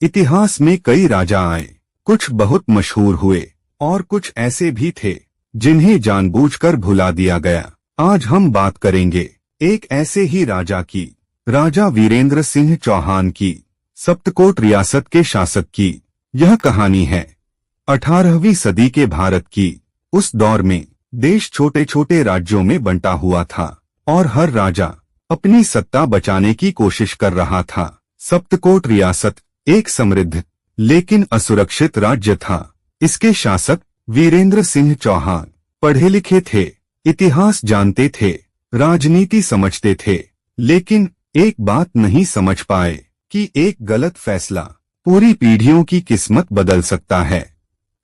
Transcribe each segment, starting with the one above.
इतिहास में कई राजा आए, कुछ बहुत मशहूर हुए और कुछ ऐसे भी थे जिन्हें जानबूझकर भुला दिया गया। आज हम बात करेंगे एक ऐसे ही राजा की, राजा वीरेंद्र सिंह चौहान की, सप्तकोट रियासत के शासक की। यह कहानी है 18वीं सदी के भारत की। उस दौर में देश छोटे छोटे राज्यों में बंटा हुआ था और हर राजा अपनी सत्ता बचाने की कोशिश कर रहा था। सप्तकोट रियासत एक समृद्ध लेकिन असुरक्षित राज्य था। इसके शासक वीरेंद्र सिंह चौहान पढ़े लिखे थे, इतिहास जानते थे, राजनीति समझते थे, लेकिन एक बात नहीं समझ पाए कि एक गलत फैसला पूरी पीढ़ियों की किस्मत बदल सकता है।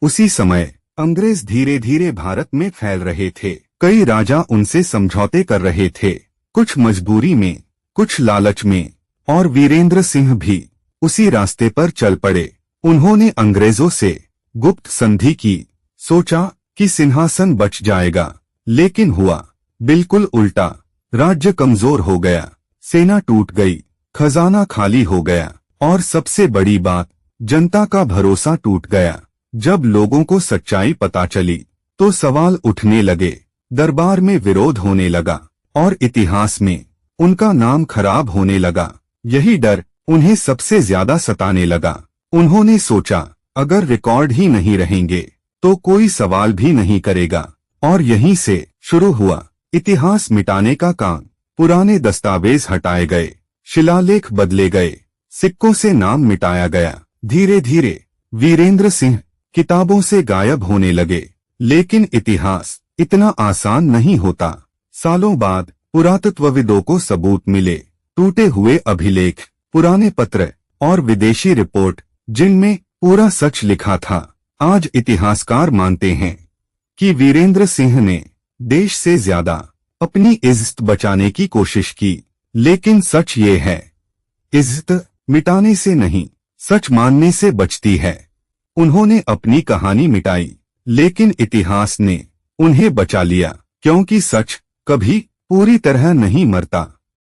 उसी समय अंग्रेज धीरे धीरे भारत में फैल रहे थे। कई राजा उनसे समझौते कर रहे थे, कुछ मजबूरी में, कुछ लालच में, और वीरेंद्र सिंह भी उसी रास्ते पर चल पड़े। उन्होंने अंग्रेजों से गुप्त संधि की, सोचा कि सिंहासन बच जाएगा, लेकिन हुआ बिल्कुल उल्टा। राज्य कमजोर हो गया, सेना टूट गई, खजाना खाली हो गया और सबसे बड़ी बात, जनता का भरोसा टूट गया। जब लोगों को सच्चाई पता चली तो सवाल उठने लगे, दरबार में विरोध होने लगा और इतिहास में उनका नाम खराब होने लगा। यही डर उन्हें सबसे ज्यादा सताने लगा। उन्होंने सोचा, अगर रिकॉर्ड ही नहीं रहेंगे तो कोई सवाल भी नहीं करेगा। और यहीं से शुरू हुआ इतिहास मिटाने का काम। पुराने दस्तावेज हटाए गए, शिलालेख बदले गए, सिक्कों से नाम मिटाया गया। धीरे धीरे वीरेंद्र सिंह किताबों से गायब होने लगे। लेकिन इतिहास इतना आसान नहीं होता। सालों बाद पुरातत्वविदों को सबूत मिले, टूटे हुए अभिलेख, पुराने पत्र और विदेशी रिपोर्ट जिनमें पूरा सच लिखा था। आज इतिहासकार मानते हैं कि वीरेंद्र सिंह ने देश से ज्यादा अपनी इज्जत बचाने की कोशिश की। लेकिन सच ये है, इज्जत मिटाने से नहीं, सच मानने से बचती है। उन्होंने अपनी कहानी मिटाई, लेकिन इतिहास ने उन्हें बचा लिया, क्योंकि सच कभी पूरी तरह नहीं मरता।